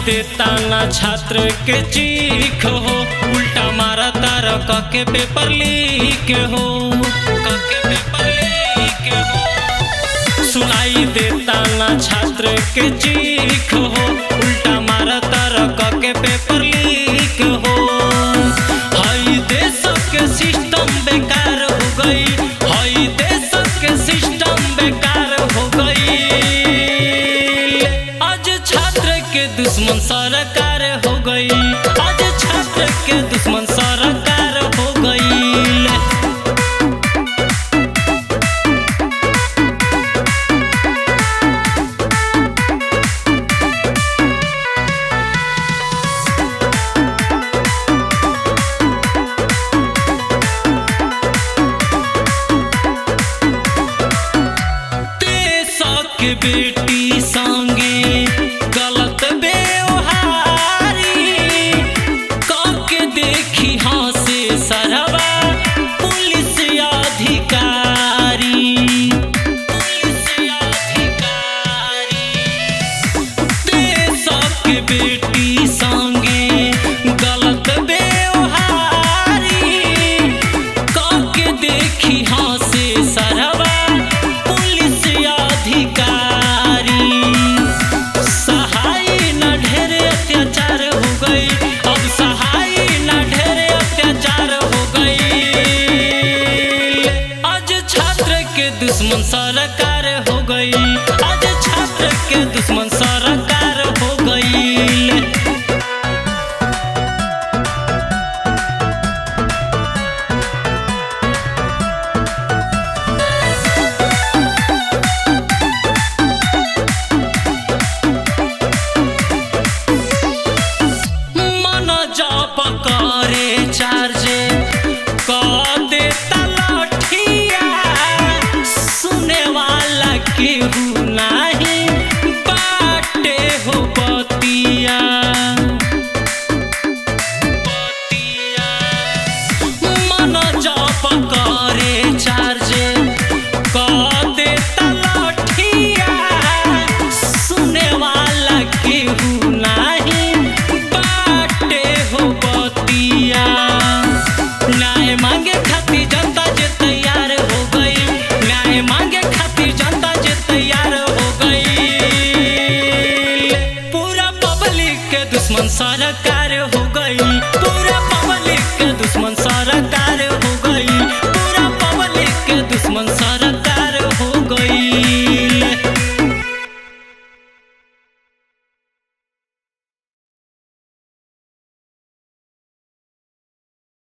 देता ना छात्र के चीख हो, उल्टा मारा तारा के पेपर लीक हो, के पेपर लीक हो। सुनाई देता ना छात्र के चीख हो, उल्टा मारा तारा के पेपर लीक हो। हाई देश के सिस्टम बेकार हो गई, हाई देश के सिस्टम बेकार हो गई। आज छात्र के दुश्मन सरकार हो गई, आज छात्र के दुश्मन सरकार हो गई। के बेटी संगे गलत व्यवहारी काके देखी हंसे सरवा पुलिस अधिकारी, पुलिस अधिकारी। देश के बेटी संगे गलत व्यवहारी काके देखी हंसे सरवा पुलिस अधिकारी। सहाय न ढेर अत्याचार हो गई, अब सहाय न ढेर अत्याचार हो गई। आज छात्र के दुश्मन सरकार हो गई, आज छात्र के दुश्मन सरकार हो गई। पकड़े चार्जे देता लठिया, सुने वाला केहू नहीं बाटे हो बतिया, बतिया। मन जा पकड़े चार्जे देता लठिया, सुने वाला केहू नहीं बाटे हो बतिया। न्याय मांगे खातिर जनता जे तैयार हो गई, न्याय मांगे खातिर जनता जे तैयार हो गई। पूरा पब्लिक के दुश्मन सरकार हो गई, पूरा पब्लिक के दुश्मन सरकार हो गई, पूरा पब्लिक के दुश्मन सरकार।